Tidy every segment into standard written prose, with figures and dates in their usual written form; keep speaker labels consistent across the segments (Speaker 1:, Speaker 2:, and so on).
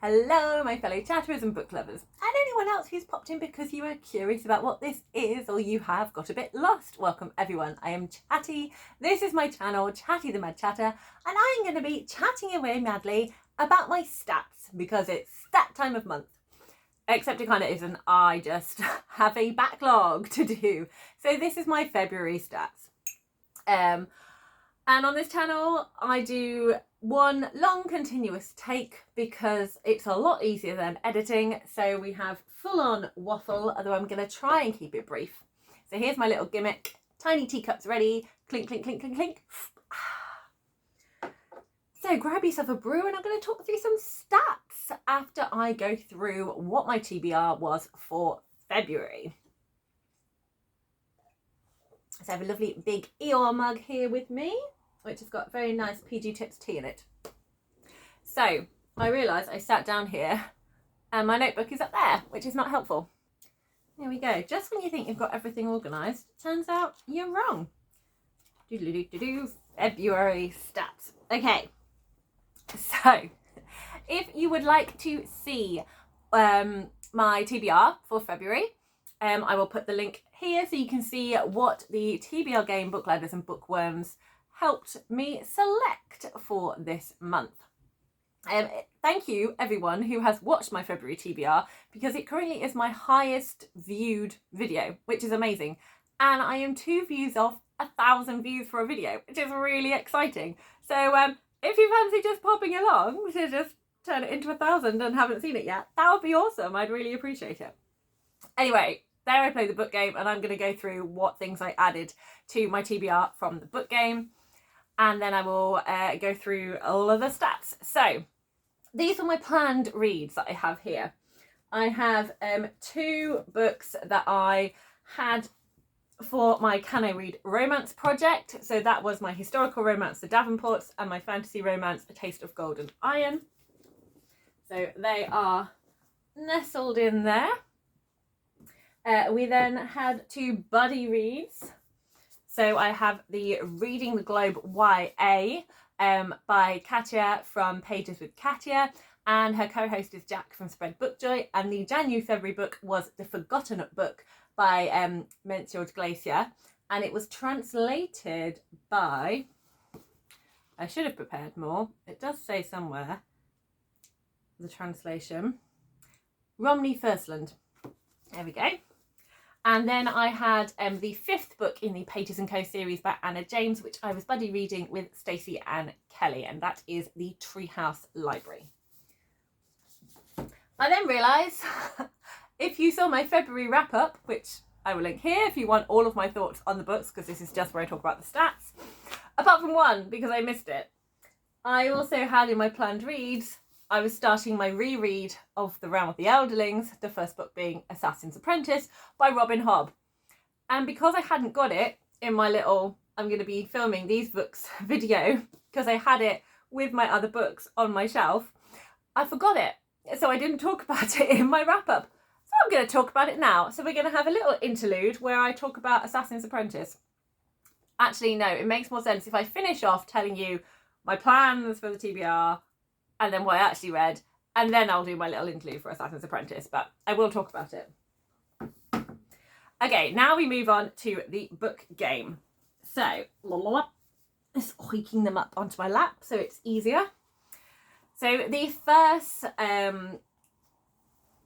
Speaker 1: Hello, my fellow chatterers and book lovers, and anyone else who's popped in because you were curious about what this is or you have got a bit lost. Welcome everyone, I am Chatty. This is my channel, Chatty the Mad Chatter, and I'm going to be chatting away madly about my stats because it's stat time of month. Except it kind of isn't, I just have a backlog to do. So this is my February stats. And on this channel, I do one long continuous take because it's a lot easier than editing. So we have full on waffle, although I'm going to try and keep it brief. So here's my little gimmick. Tiny teacups ready. Clink, clink, clink, clink, clink. So grab yourself a brew and I'm going to talk through some stats after I go through what my TBR was for February. So I have a lovely big Eeyore mug here with me, which has got very nice PG Tips tea in it. So I realised I sat down here and my notebook is up there, which is not helpful. There we go. Just when you think you've got everything organised, turns out you're wrong. February stats. Okay. So if you would like to see my TBR for February, I will put the link here so you can see what the TBR game book ladders and bookworms helped me select for this month. Thank you everyone who has watched my February TBR because it currently is my highest viewed video, which is amazing. And I am 2 views off 1,000 views for a video, which is really exciting. So if you fancy just popping along to just turn it into 1,000 and haven't seen it yet, that would be awesome. I'd really appreciate it. Anyway, there I play the book game and I'm going to go through what things I added to my TBR from the book game. And then I will go through all of the stats. So these are my planned reads that I have here. I have 2 books that I had for my Can I Read romance project. So that was my historical romance, The Davenports, and my fantasy romance, A Taste of Gold and Iron. So they are nestled in there. We then had 2 buddy reads. So I have the Reading the Globe YA by Katja from Pages with Katja, and her co-host is Jack from Spread Bookjoy, and the January-February book was The Forgotten Book by George Glacier, and it was translated by, I should have prepared more, it does say somewhere, the translation, Romney Firstland. There we go. And then I had the 5th book in the Pages & Co series by Anna James, which I was buddy reading with Stacy and Kelly, and that is The Treehouse Library. I then realised, if you saw my February wrap-up, which I will link here if you want all of my thoughts on the books, because this is just where I talk about the stats, apart from one, because I missed it, I also had in my planned reads, I was starting my reread of The Realm of the Elderlings, the first book being Assassin's Apprentice by Robin Hobb. And because I hadn't got it in my little, I'm going to be filming these books video, because I had it with my other books on my shelf, I forgot it. So I didn't talk about it in my wrap-up. So I'm going to talk about it now. So we're going to have a little interlude where I talk about Assassin's Apprentice. Actually, no, it makes more sense if I finish off telling you my plans for the TBR, and then what I actually read, and then I'll do my little interlude for Assassin's Apprentice, but I will talk about it. Okay, now we move on to the book game. So, just hoiking them up onto my lap so it's easier. So the first,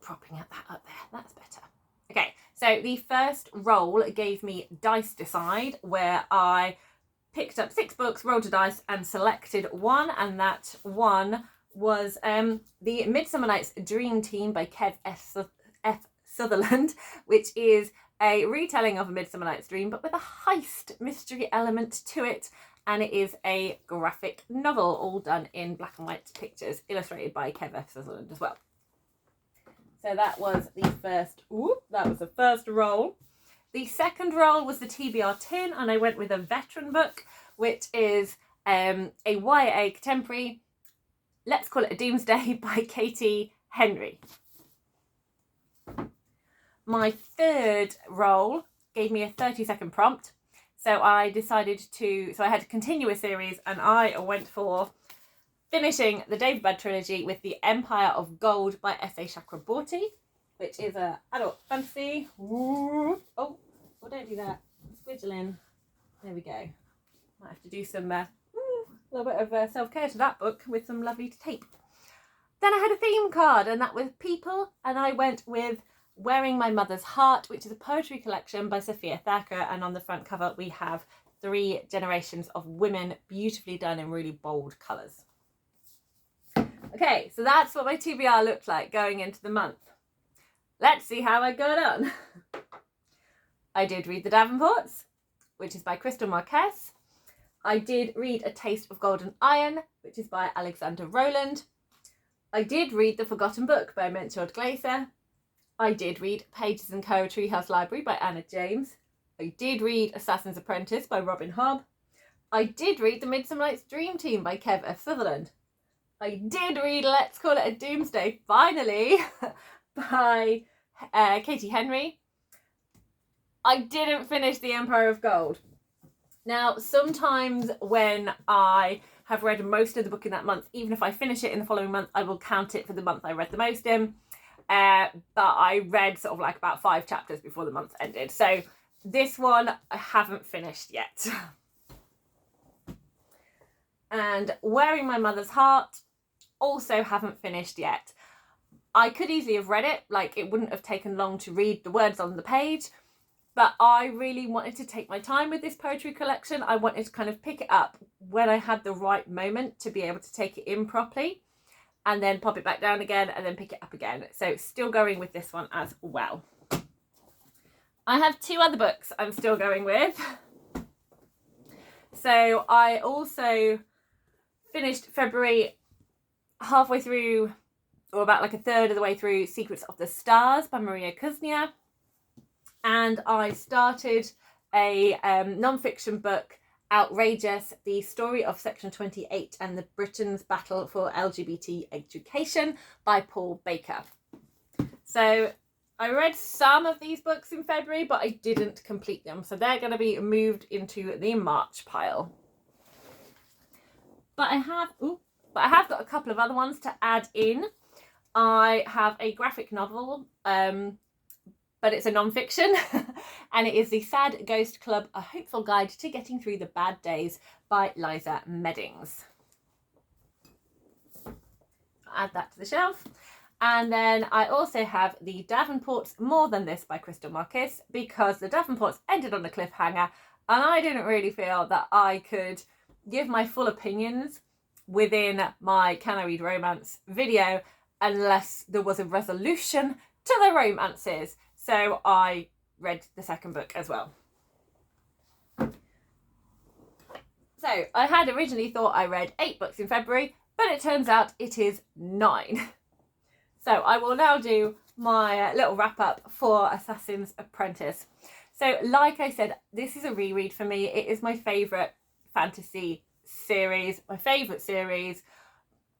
Speaker 1: propping that up there, that's better. Okay, so the first roll gave me Dice Decide, where I picked up 6 books, rolled a dice and selected one, and that one was the Midsummer Night's Dream Team by Kev F. Sutherland, which is a retelling of A Midsummer Night's Dream, but with a heist mystery element to it, and it is a graphic novel, all done in black and white pictures, illustrated by Kev F. Sutherland as well. So that was the first roll. The second roll was the TBR tin, and I went with a veteran book, which is a YA contemporary, let's call it a Doomsday by Katie Henry. My third roll gave me a 30-second prompt. So I decided to, I had to continue a series, and I went for finishing the Davenport trilogy with The Empire of Gold by S.A. Chakraborty, which is a adult fantasy. Oh, don't do that. Squidgling. There we go. Might have to do some a little bit of self-care to that book with some lovely tape. Then I had a theme card, and that was people, and I went with Wearing My Mother's Heart, which is a poetry collection by Sophia Thacker, and on the front cover we have 3 generations of women, beautifully done in really bold colours. Okay, so that's what my TBR looked like going into the month. Let's see how I got on. I did read The Davenports, which is by Crystal Marquez. I did read A Taste of Golden Iron, which is by Alexander Rowland. I did read The Forgotten Book by Menchord Glaser. I did read Pages & Co. Treehouse Library by Anna James. I did read Assassin's Apprentice by Robin Hobb. I did read The Midsummer Night's Dream Team by Kev F. Sutherland. I did read Let's Call It a Doomsday, finally, by Katie Henry. I didn't finish The Empire of Gold. Now, sometimes when I have read most of the book in that month, even if I finish it in the following month, I will count it for the month I read the most in. But I read sort of like about 5 chapters before the month ended. So this one I haven't finished yet. And Wearing My Mother's Heart, also haven't finished yet. I could easily have read it, like it wouldn't have taken long to read the words on the page, but I really wanted to take my time with this poetry collection. I wanted to kind of pick it up when I had the right moment to be able to take it in properly, and then pop it back down again and then pick it up again. So still going with this one as well. I have 2 other books I'm still going with. So I also finished February halfway through, or about like a third of the way through, Secrets of the Stars by Maria Kuznia. And I started a non-fiction book, Outrageous, the story of Section 28 and the Britain's battle for LGBT education by Paul Baker. So I read some of these books in February, but I didn't complete them. So they're going to be moved into the March pile. But I have got a couple of other ones to add in. I have a graphic novel, but it's a non-fiction, and it is The Sad Ghost Club, A Hopeful Guide to Getting Through the Bad Days by Liza Meddings. I'll add that to the shelf. And then I also have The Davenports, More Than This by Crystal Marquez, because The Davenports ended on a cliffhanger, and I didn't really feel that I could give my full opinions within my Can I Read Romance video unless there was a resolution to the romances. So I read the second book as well. So I had originally thought I read 8 books in February, but it turns out it is 9. So I will now do my little wrap up for Assassin's Apprentice. So like I said, this is a reread for me. It is my favourite fantasy series, my favourite series.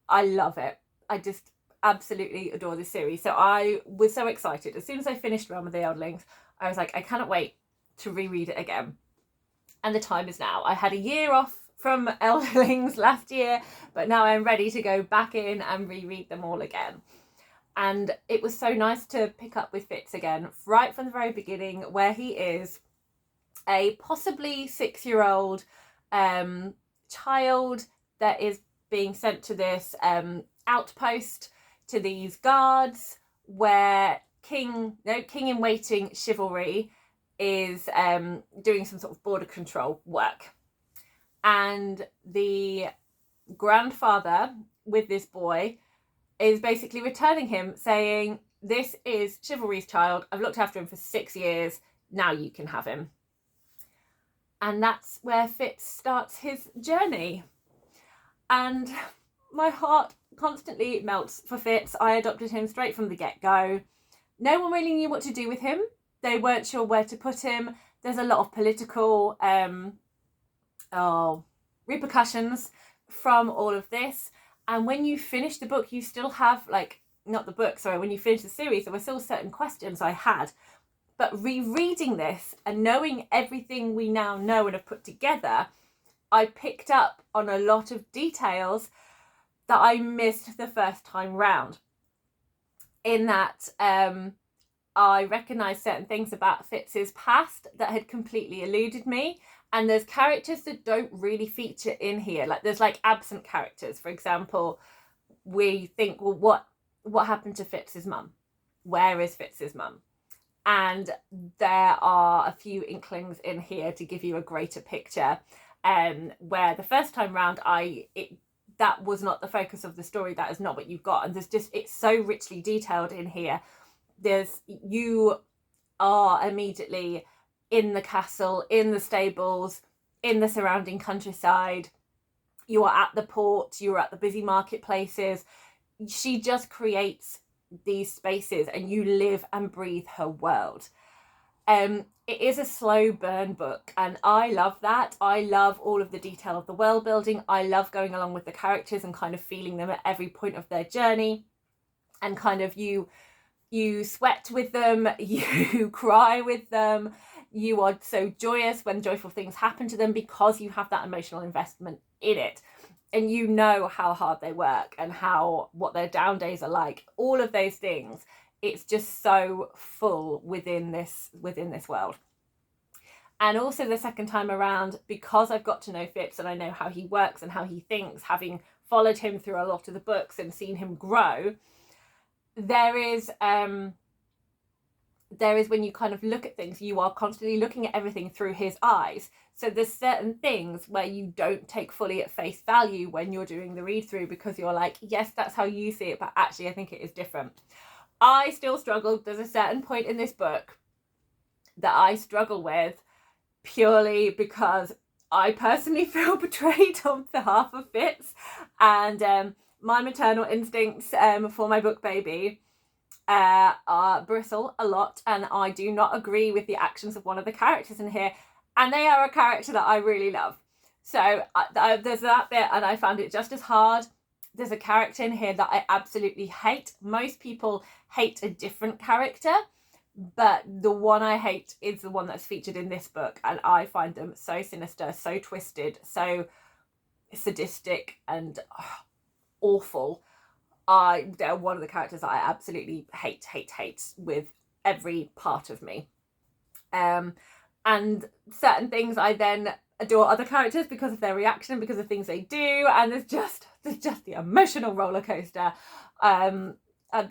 Speaker 1: I love it. I just absolutely adore this series. So I was so excited. As soon as I finished Realm of the Eldlings, I was like, I cannot wait to reread it again. And the time is now. I had a year off from Eldlings last year, but now I'm ready to go back in and reread them all again. And it was so nice to pick up with Fitz again, right from the very beginning, where he is a possibly 6-year-old child that is being sent to this outpost, to these guards, where King in Waiting chivalry is doing some sort of border control work. And the grandfather with this boy is basically returning him, saying, this is chivalry's child. I've looked after him for 6 years. Now you can have him. And that's where Fitz starts his journey. And my heart constantly melts for Fitz. I adopted him straight from the get-go. No one really knew what to do with him. They weren't sure where to put him. There's a lot of political repercussions from all of this. And when you finish the book, you still have, when you finish the series, there were still certain questions I had. But rereading this and knowing everything we now know and have put together, I picked up on a lot of details that I missed the first time round, in that I recognised certain things about Fitz's past that had completely eluded me. And there's characters that don't really feature in here. Like there's like absent characters. For example, we think, well, what happened to Fitz's mum? Where is Fitz's mum? And there are a few inklings in here to give you a greater picture. Where the first time round, that was not the focus of the story. That is not what you got. And it's so richly detailed in here. You are immediately in the castle, in the stables, in the surrounding countryside. You are at the port, you are at the busy marketplaces. She just creates these spaces and you live and breathe her world. It is a slow burn book, and I love that. I love all of the detail of the world building. I love going along with the characters and kind of feeling them at every point of their journey, and kind of you sweat with them, you cry with them, you are so joyous when joyful things happen to them because you have that emotional investment in it, and you know how hard they work and what their down days are like. All of those things, it's just so full within this world. And also the second time around, because I've got to know Fitz and I know how he works and how he thinks, having followed him through a lot of the books and seen him grow, there is when you kind of look at things, you are constantly looking at everything through his eyes. So there's certain things where you don't take fully at face value when you're doing the read through, because you're like, yes, that's how you see it, but actually I think it is different. I still struggle. There's a certain point in this book that I struggle with, purely because I personally feel betrayed on behalf of Fitz, and my maternal instincts for my book baby bristle a lot, and I do not agree with the actions of one of the characters in here, and they are a character that I really love. So there's that bit, and I found it just as hard. There's a character in here that I absolutely hate. Most people hate a different character, but the one I hate is the one that's featured in this book, and I find them so sinister, so twisted, so sadistic and awful. They're one of the characters that I absolutely hate with every part of me. And certain things I then adore other characters because of their reaction, because of things they do, and there's just the emotional roller coaster.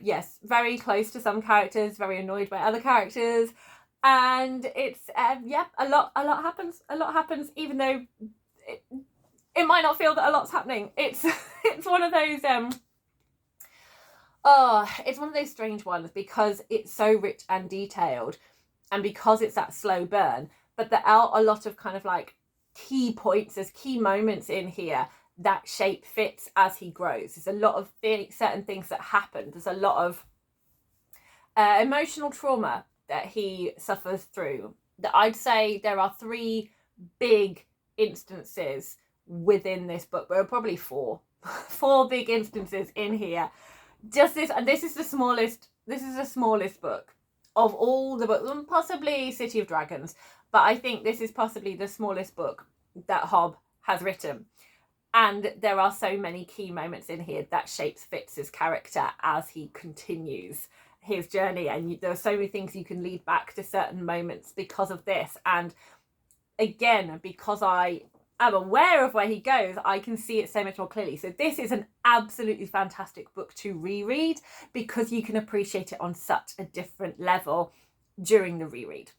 Speaker 1: Yes, very close to some characters, very annoyed by other characters, and it's a lot happens, even though it might not feel that a lot's happening. It's one of those it's one of those strange ones, because it's so rich and detailed, and because it's that slow burn, but there are a lot of kind of like key points, there's key moments in here that shape Fitz as he grows. There's a lot of certain things that happen. There's a lot of emotional trauma that he suffers through. That I'd say there are 3 big instances within this book. There are probably 4 big instances in here. This is the smallest book of all the books, possibly City of Dragons, but I think this is possibly the smallest book that Hobb has written. And there are so many key moments in here that shapes Fitz's character as he continues his journey, and there are so many things you can lead back to certain moments because of this. And again, because I am aware of where he goes, I can see it so much more clearly. So this is an absolutely fantastic book to reread, because you can appreciate it on such a different level during the reread.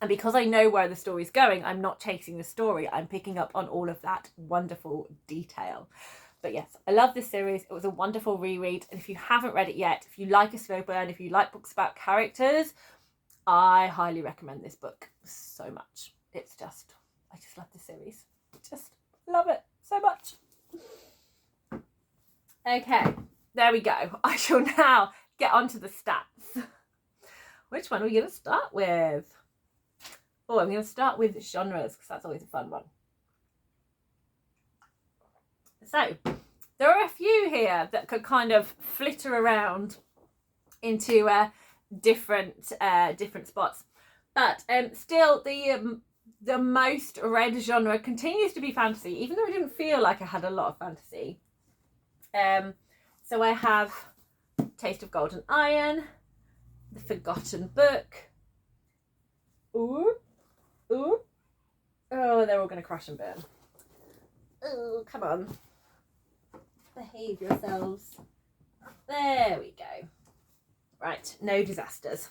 Speaker 1: And because I know where the story's going, I'm not chasing the story, I'm picking up on all of that wonderful detail. But yes, I love this series. It was a wonderful reread, and if you haven't read it yet, if you like a slow burn, if you like books about characters, I highly recommend this book so much. I just love this series. Just love it so much. Okay, there we go. I shall now get on to the stats. Which one are we going to start with? Oh, I'm going to start with genres, because that's always a fun one. So, there are a few here that could kind of flitter around into different spots. But still, the most read genre continues to be fantasy, even though I didn't feel like I had a lot of fantasy. So I have Taste of Gold and Iron, The Forgotten Book. Ooh. Oh, they're all going to crash and burn. Oh, come on. Behave yourselves. There we go. Right, no disasters.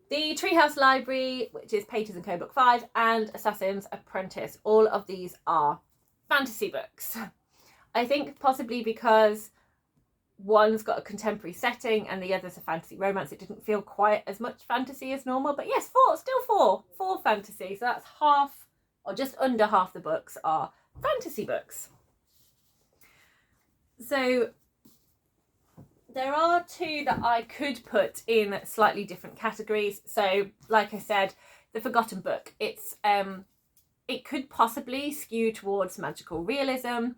Speaker 1: The Treehouse Library, which is Pages and Co. Book 5, and Assassin's Apprentice. All of these are fantasy books. I think possibly because one's got a contemporary setting and the other's a fantasy romance, it didn't feel quite as much fantasy as normal. But yes, four fantasy. So that's half, or just under half the books are fantasy books. So there are two that I could put in slightly different categories. So like I said, The Forgotten Book, it's it could possibly skew towards magical realism,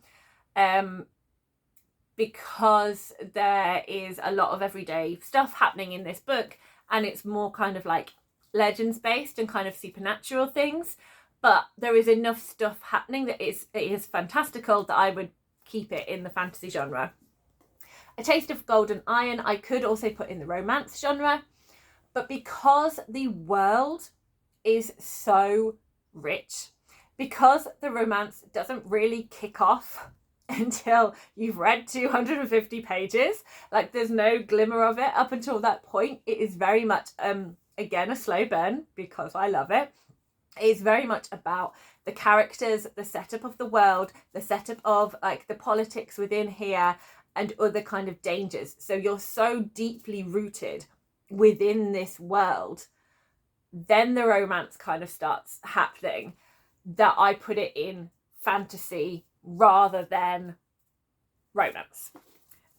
Speaker 1: because there is a lot of everyday stuff happening in this book, and it's more kind of like legends based and kind of supernatural things, but there is enough stuff happening that it is fantastical that I would keep it in the fantasy genre. A Taste of Gold and Iron I could also put in the romance genre, but because the world is so rich, because the romance doesn't really kick off until you've read 250 pages, like there's no glimmer of it up until that point. It is very much again a slow burn, because I love it. It's very much about the characters, the setup of the world, the setup of like the politics within here and other kind of dangers. So you're so deeply rooted within this world, then the romance kind of starts happening, that I put it in fantasy rather than romance.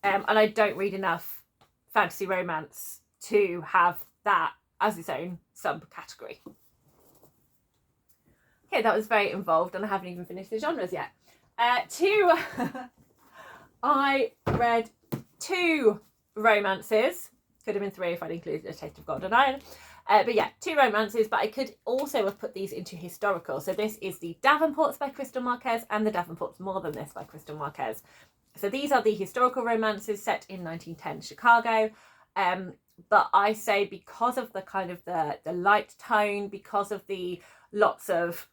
Speaker 1: And I don't read enough fantasy romance to have that as its own subcategory. Okay, that was very involved, and I haven't even finished the genres yet. I read 2 romances. Could have been 3 if I'd included A Taste of Gold and Iron. But yeah, 2 romances, but I could also have put these into historical. So this is the Davenports by Crystal Marquez and the Davenports More Than This by Crystal Marquez. So these are the historical romances set in 1910 Chicago. But I say because of the kind of the light tone, because of the lots of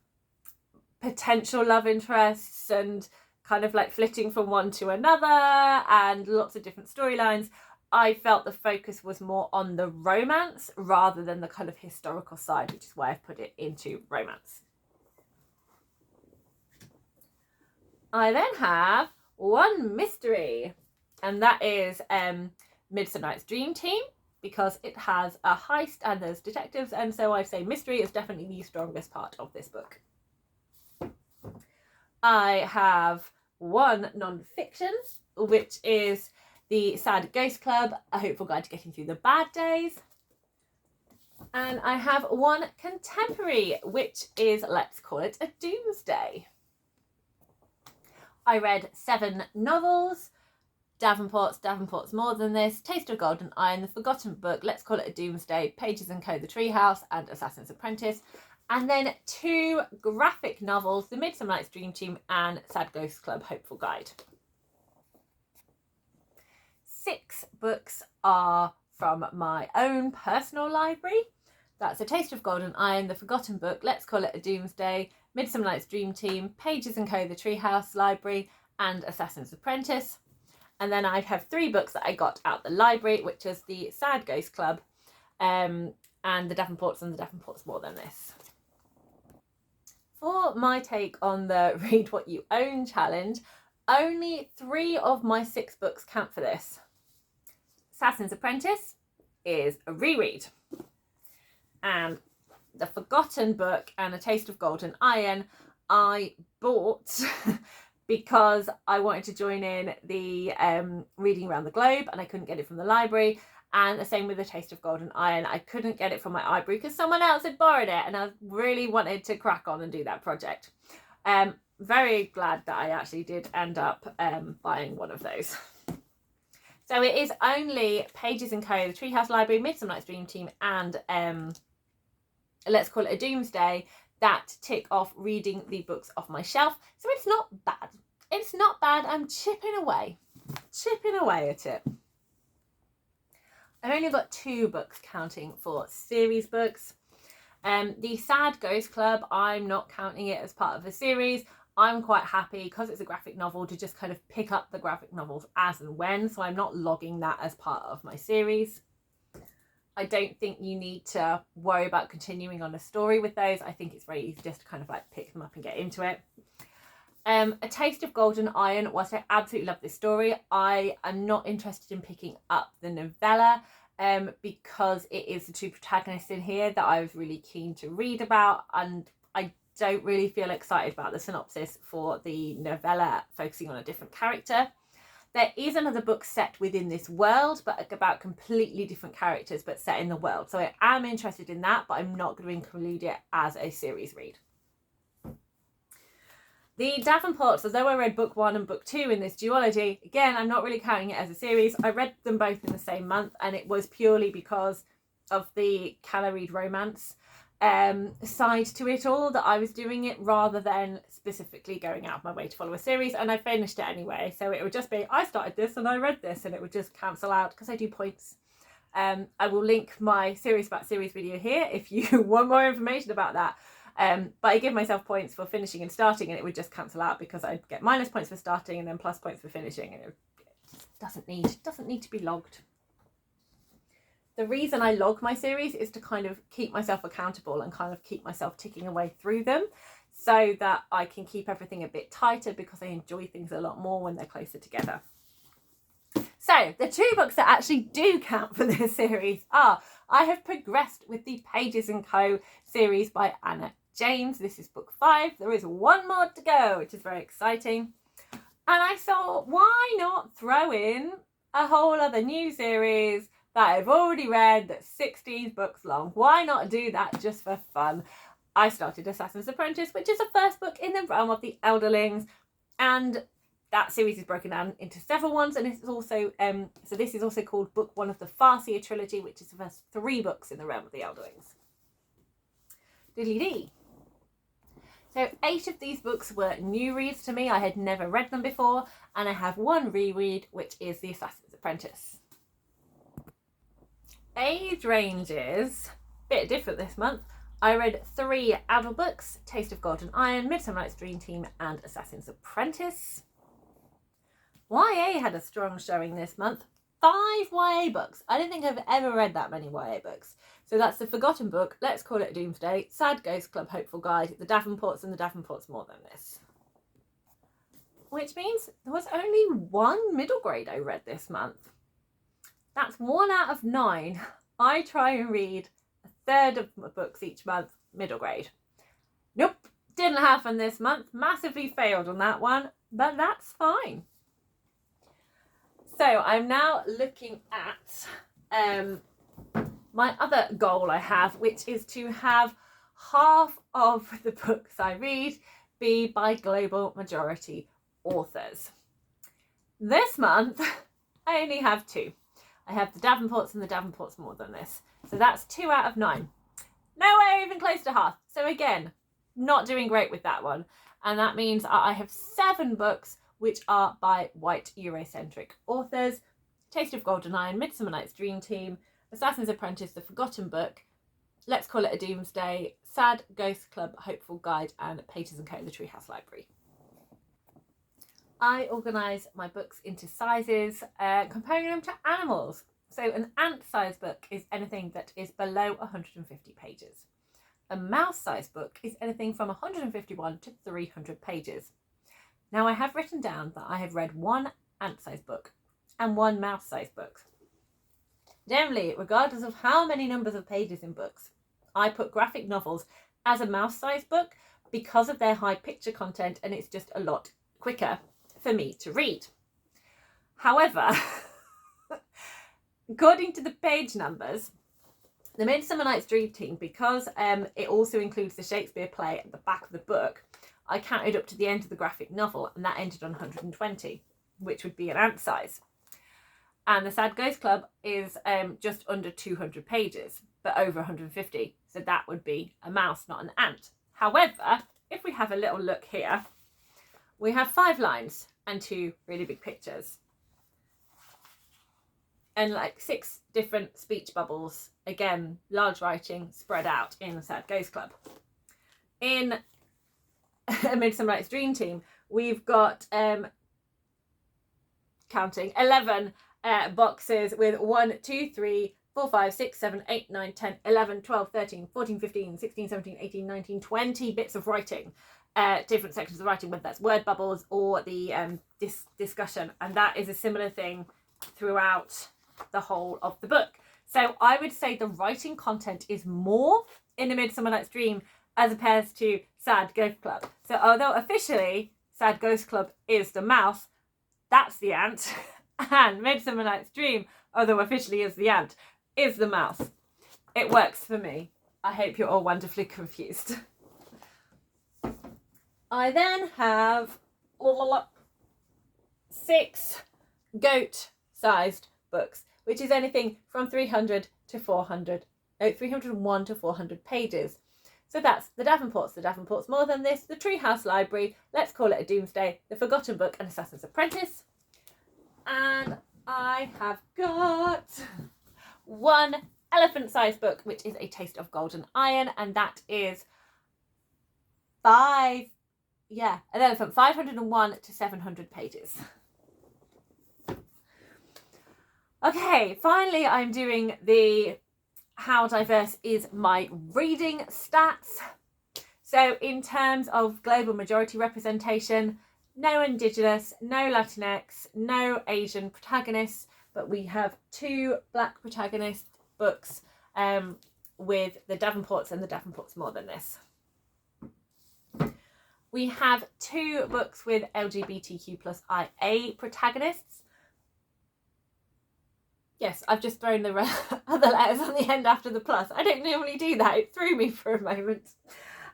Speaker 1: potential love interests and kind of like flitting from one to another and lots of different storylines, I felt the focus was more on the romance rather than the kind of historical side, which is why I've put it into romance. I then have one mystery, and that is Midsummer Night's Dream Team, because it has a heist and there's detectives, and so I say mystery is definitely the strongest part of this book. I have one non-fiction, which is The Sad Ghost Club, A Hopeful Guide to Getting Through the Bad Days. And I have one contemporary, which is Let's Call It a Doomsday. I read 7 novels: Davenports More Than This, Taste of Gold and Iron, The Forgotten Book, Let's Call It a Doomsday, Pages and Co. The Treehouse, and Assassin's Apprentice. And then 2 graphic novels, The Midsummer Night's Dream Team and Sad Ghost Club Hopeful Guide. 6 books are from my own personal library. That's A Taste of Gold and Iron, The Forgotten Book, Let's Call It a Doomsday, Midsummer Night's Dream Team, Pages and Co. The Treehouse Library, and Assassin's Apprentice. And then I have 3 books that I got out the library, which is The Sad Ghost Club, and The Davenports and The Davenports More Than This. For my take on the Read What You Own challenge, only 3 of my 6 books count for this. Assassin's Apprentice is a reread, and The Forgotten Book and A Taste of Gold and Iron I bought because I wanted to join in the Reading Around the Globe, and I couldn't get it from the library. And the same with A Taste of Gold and Iron. I couldn't get it from my library because someone else had borrowed it, and I really wanted to crack on and do that project. Very glad that I actually did end up buying one of those. So it is only Pages and Co, The Treehouse Library, Midsummer Night's Dream Team, and Let's Call It a Doomsday that tick off reading the books off my shelf. So it's not bad. It's not bad. I'm chipping away at it. I've only got 2 books counting for series books. The Sad Ghost Club, I'm not counting it as part of a series. I'm quite happy, because it's a graphic novel, to just kind of pick up the graphic novels as and when, so I'm not logging that as part of my series. I don't think you need to worry about continuing on a story with those. I think it's very easy just to kind of like pick them up and get into it. A Taste of Golden Iron, whilst I absolutely love this story, I am not interested in picking up the novella because it is the 2 protagonists in here that I was really keen to read about, and I don't really feel excited about the synopsis for the novella focusing on a different character. There is another book set within this world, but about completely different characters, but set in the world. So I am interested in that, but I'm not going to include it as a series read. The Davenports, although I read book 1 and book 2 in this duology, again, I'm not really counting it as a series. I read them both in the same month, and it was purely because of the can I read romance side to it all that I was doing it, rather than specifically going out of my way to follow a series. And I finished it anyway, so it would just be, I started this and I read this, and it would just cancel out because I do points. I will link my series about series video here if you want more information about that. But I give myself points for finishing and starting, and it would just cancel out because I'd get minus points for starting and then plus points for finishing, and it just doesn't need to be logged. The reason I log my series is to kind of keep myself accountable and kind of keep myself ticking away through them, so that I can keep everything a bit tighter, because I enjoy things a lot more when they're closer together. So the 2 books that actually do count for this series are, I have progressed with the Pages & Co series by Anna James. This is book 5. There is 1 more to go, which is very exciting. And I thought, why not throw in a whole other new series that I've already read that's 16 books long? Why not do that just for fun? I started Assassin's Apprentice, which is the first book in the realm of the Elderlings, and that series is broken down into several ones, and it's also so this is also called book 1 of the Farseer trilogy, which is the first 3 books in the realm of the Elderlings. Diddly-dee. So 8 of these books were new reads to me. I had never read them before, and I have 1 reread, which is The Assassin's Apprentice. Age ranges, a bit different this month. I read 3 adult books: Taste of Golden Iron, Midsummer Night's Dream Team, and Assassin's Apprentice. YA had a strong showing this month. 5 YA books. I don't think I've ever read that many YA books. So that's The Forgotten Book, Let's Call It Doomsday, Sad Ghost Club Hopeful Guide, The Davenports, and The Davenports More Than This. Which means there was only 1 middle grade I read this month. That's 1 out of 9. I try and read a third of my books each month, middle grade. Nope, didn't happen this month. Massively failed on that one, but that's fine. So I'm now looking at my other goal I have, which is to have half of the books I read be by global majority authors. This month, I only have 2. I have The Davenports and The Davenports More Than This. So that's 2 out of 9. Nowhere even close to half. So again, not doing great with that one. And that means I have 7 books which are by white Eurocentric authors: Taste of Golden Iron, Midsummer Night's Dream Team, Assassin's Apprentice, The Forgotten Book, Let's Call It a Doomsday, Sad Ghost Club Hopeful Guide, and Pages & Co the Treehouse Library. I organise my books into sizes, comparing them to animals. So an ant-sized book is anything that is below 150 pages. A mouse-sized book is anything from 151 to 300 pages. Now, I have written down that I have read 1 ant-sized book and 1 mouse-sized book. Generally, regardless of how many numbers of pages in books, I put graphic novels as a mouse-sized book because of their high picture content, and it's just a lot quicker for me to read. However, according to the page numbers, the Midsummer Night's Dream Team, because it also includes the Shakespeare play at the back of the book, I counted up to the end of the graphic novel, and that ended on 120, which would be an ant size. And the Sad Ghost Club is just under 200 pages, but over 150. So that would be a mouse, not an ant. However, if we have a little look here, we have 5 lines and 2 really big pictures. And like 6 different speech bubbles. Again, large writing spread out in the Sad Ghost Club. In A Midsummer Night's Dream Team, we've got counting 11 boxes with 1, 2, 3, 4, 5, 6, 7, 8, 9, 10, 11, 12, 13, 14, 15, 16, 17, 18, 19, 20 bits of writing. Different sections of writing, whether that's word bubbles or the discussion. And that is a similar thing throughout the whole of the book. So I would say the writing content is more in A Midsummer Night's Dream as opposed to Sad Ghost Club. So although officially Sad Ghost Club is the mouse, that's the ant. And Midsummer Night's Dream, although officially is the ant, is the mouse. It works for me. I hope you're all wonderfully confused. I then have 6 goat-sized books, which is anything from 300 to 400, 301 to 400 pages. So that's the Davenports More Than This, the Treehouse Library, Let's Call It a Doomsday, The Forgotten Book, and Assassin's Apprentice. And I have got 1 elephant-sized book, which is A Taste of Golden Iron, and that is 501 to 700 pages. Okay, finally I'm doing the how diverse is my reading stats. So in terms of global majority representation, no Indigenous, no Latinx, no Asian protagonists, but we have 2 Black protagonist books with the Davenports and the Davenports More Than This. We have 2 books with LGBTQ+IA protagonists. Yes, I've just thrown the other letters on the end after the plus. I don't normally do that. It threw me for a moment.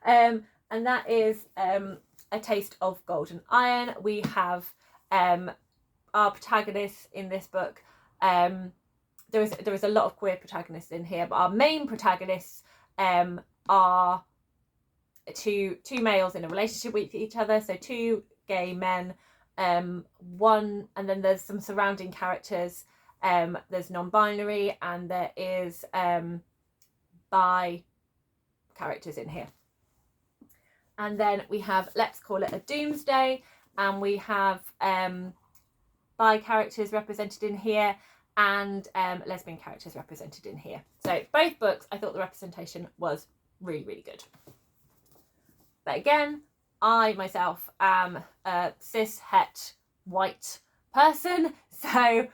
Speaker 1: And that is A Taste of Golden Iron. We have our protagonists in this book. There is a lot of queer protagonists in here, but our main protagonists are two males in a relationship with each other. So 2 gay men, one, and then there's some surrounding characters. There's non-binary and there is bi characters in here. And then we have Let's Call It a Doomsday, and we have bi characters represented in here and lesbian characters represented in here. So both books, I thought the representation was really, really good. But again, I myself am a cis het white person, so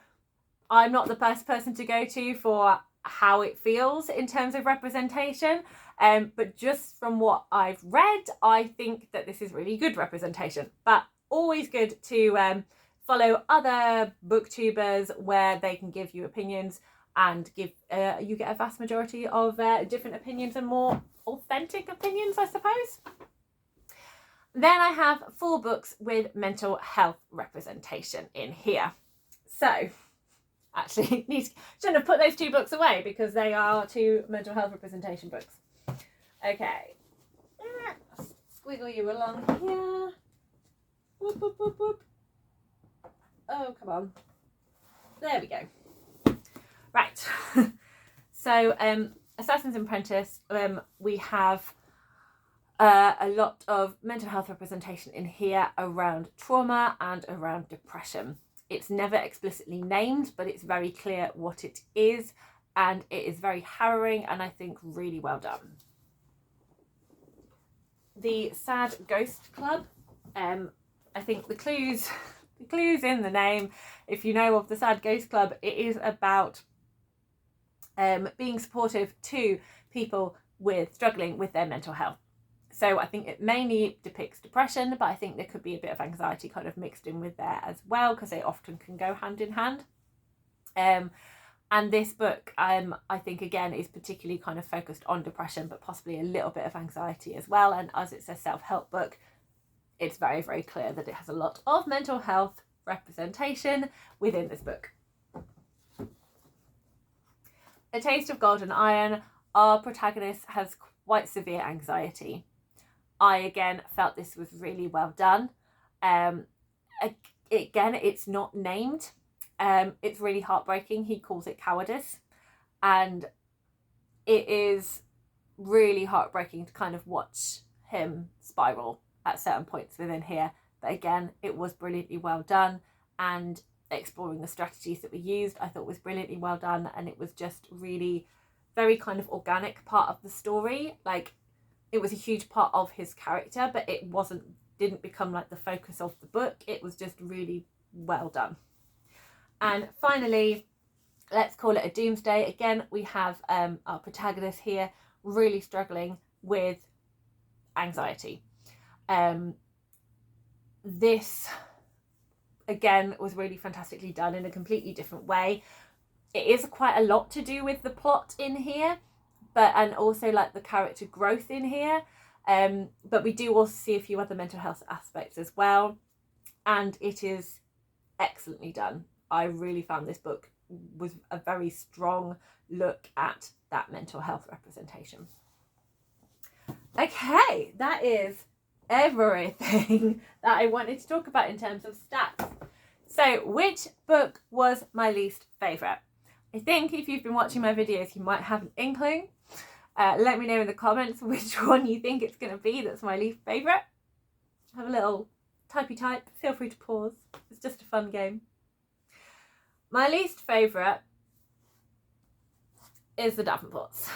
Speaker 1: I'm not the best person to go to for how it feels in terms of representation. But just from what I've read, I think that this is really good representation. But always good to follow other booktubers where they can give you opinions and give you get a vast majority of different opinions and more authentic opinions, I suppose. Then I have 4 books with mental health representation in here. So actually, shouldn't have put those 2 books away because they are 2 mental health representation books. Okay, squiggle you along here. Whoop, whoop, whoop, whoop. Oh, come on. There we go. Right. So, Assassin's Apprentice, we have a lot of mental health representation in here around trauma and around depression. It's never explicitly named, but it's very clear what it is, and it is very harrowing and I think really well done. The Sad Ghost Club, I think the clues in the name. If you know of the Sad Ghost Club, it is about being supportive to people struggling with their mental health. So I think it mainly depicts depression, but I think there could be a bit of anxiety kind of mixed in with there as well, because they often can go hand in hand. And this book, I think, again, is particularly kind of focused on depression, but possibly a little bit of anxiety as well. And as it's a self-help book, it's very, very clear that it has a lot of mental health representation within this book. A Taste of Golden Iron, our protagonist has quite severe anxiety. I, again, felt this was really well done. Again, it's not named. It's really heartbreaking. He calls it cowardice, and it is really heartbreaking to kind of watch him spiral at certain points within here. But again, it was brilliantly well done, and exploring the strategies that were used I thought was brilliantly well done, and it was just really very kind of organic part of the story. Like, it was a huge part of his character, but it didn't become like the focus of the book. It was just really well done. And finally, let's call it a Doomsday. Again, we have our protagonist here really struggling with anxiety. This again was really fantastically done in a completely different way. It is quite a lot to do with the plot in here, and also like the character growth in here, but we do also see a few other mental health aspects as well, and it is excellently done. I really found this book was a very strong look at that mental health representation. Okay, that is everything that I wanted to talk about in terms of stats. So, which book was my least favourite? I think if you've been watching my videos, you might have an inkling. Let me know in the comments which one you think it's going to be that's my least favourite. Have a little typey type. Feel free to pause. It's just a fun game. My least favourite is the Davenports.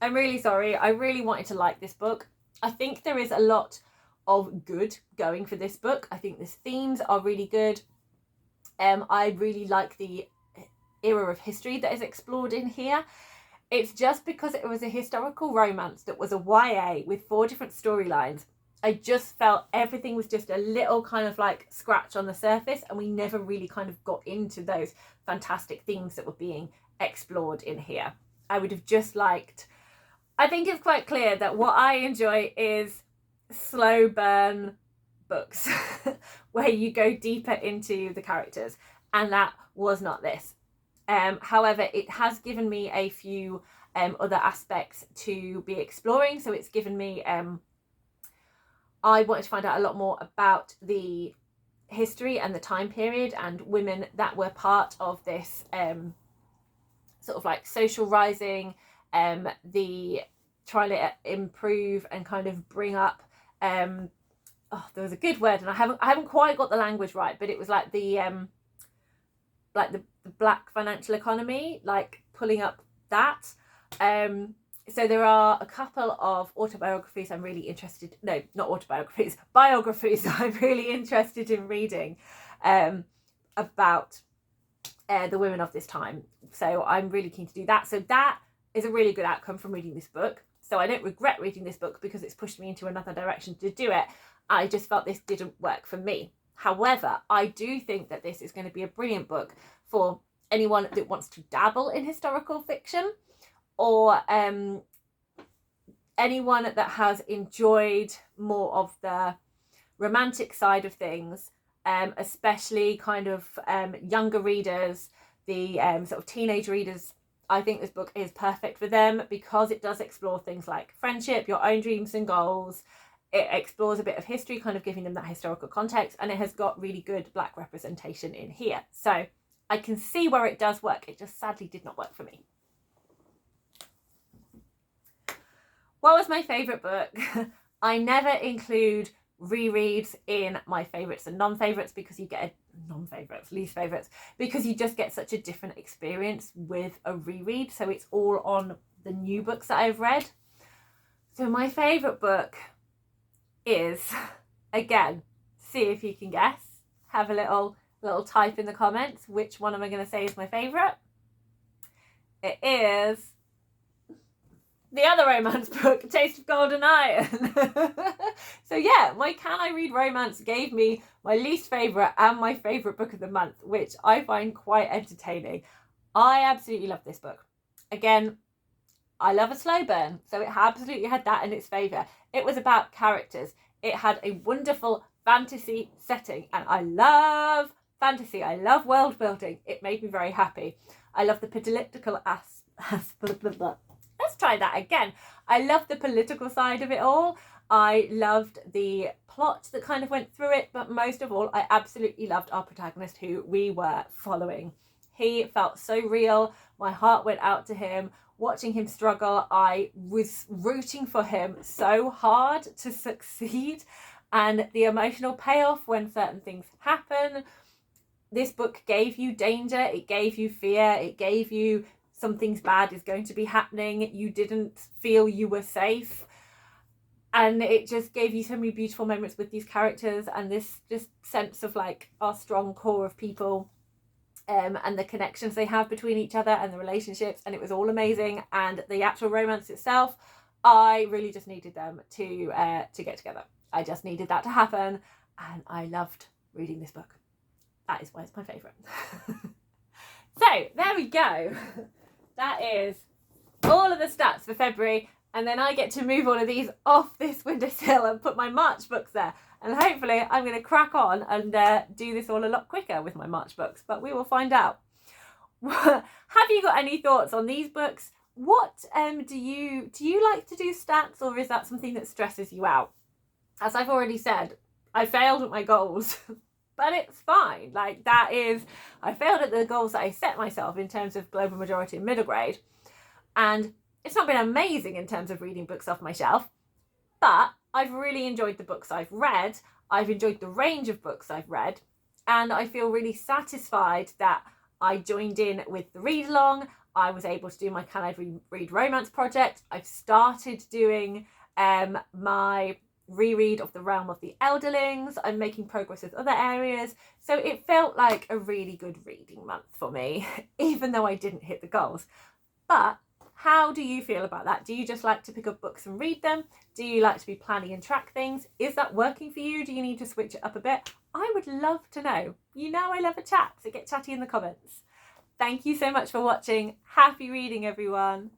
Speaker 1: I'm really sorry. I really wanted to like this book. I think there is a lot of good going for this book. I think the themes are really good. I really like the era of history that is explored in here. It's just because it was a historical romance that was a YA with 4 different storylines. I just felt everything was just a little kind of like scratch on the surface, and we never really kind of got into those fantastic themes that were being explored in here. I would have just liked, I think it's quite clear that what I enjoy is slow burn books where you go deeper into the characters, and that was not this. However, it has given me a few other aspects to be exploring. So it's given me, I wanted to find out a lot more about the history and the time period and women that were part of this sort of like social rising, the trying to improve and kind of bring up, there was a good word and I haven't quite got the language right, but it was like the black financial economy, like pulling up that. So there are a couple of autobiographies I'm really interested, no, not autobiographies, biographies I'm really interested in reading about the women of this time. So I'm really keen to do that. So that is a really good outcome from reading this book. So I don't regret reading this book because it's pushed me into another direction to do it. I just felt this didn't work for me. However, I do think that this is going to be a brilliant book for anyone that wants to dabble in historical fiction, or anyone that has enjoyed more of the romantic side of things, especially kind of younger readers, the sort of teenage readers. I think this book is perfect for them because it does explore things like friendship, your own dreams and goals. It explores a bit of history, kind of giving them that historical context, and it has got really good black representation in here. So I can see where it does work. It just sadly did not work for me. What was my favourite book? I never include rereads in my favourites and non-favourites because you get least favourites, because you just get such a different experience with a reread. So it's all on the new books that I've read. So my favourite book is, again, see if you can guess. Have a little type in the comments. Which one am I going to say is my favourite? It is the other romance book, Taste of Golden Iron. So yeah, my Can I Read Romance gave me my least favourite and my favourite book of the month, which I find quite entertaining. I absolutely love this book. Again, I love a slow burn, so it absolutely had that in its favour. It was about characters. It had a wonderful fantasy setting, and I love fantasy. I love world building. It made me very happy. I love the political let's let's try that again. I loved the political side of it all. I loved the plot that kind of went through it, but most of all, I absolutely loved our protagonist who we were following. He felt so real. My heart went out to him. Watching him struggle, I was rooting for him so hard to succeed. And the emotional payoff when certain things happen. This book gave you danger, it gave you fear, it gave you something bad is going to be happening. You didn't feel you were safe. And it just gave you so many beautiful moments with these characters and this just sense of like our strong core of people. And the connections they have between each other and the relationships, and it was all amazing. And the actual romance itself, I really just needed them to get together. I just needed that to happen, and I loved reading this book. That is why it's my favourite. So there we go. That is all of the stats for February, and then I get to move all of these off this windowsill and put my March books there. And hopefully I'm going to crack on and do this all a lot quicker with my March books, but we will find out. Have you got any thoughts on these books? What do you like to do stats, or is that something that stresses you out? As I've already said, I failed at my goals, but it's fine. Like I failed at the goals that I set myself in terms of global majority and middle grade. And it's not been amazing in terms of reading books off my shelf, but I've really enjoyed the books I've read. I've enjoyed the range of books I've read, and I feel really satisfied that I joined in with the read along. I was able to do my Can I Read Romance project. I've started doing my reread of The Realm of the Elderlings. I'm making progress with other areas. So it felt like a really good reading month for me, even though I didn't hit the goals. But how do you feel about that? Do you just like to pick up books and read them? Do you like to be planning and track things? Is that working for you? Do you need to switch it up a bit? I would love to know. You know I love a chat, so get chatty in the comments. Thank you so much for watching. Happy reading, everyone.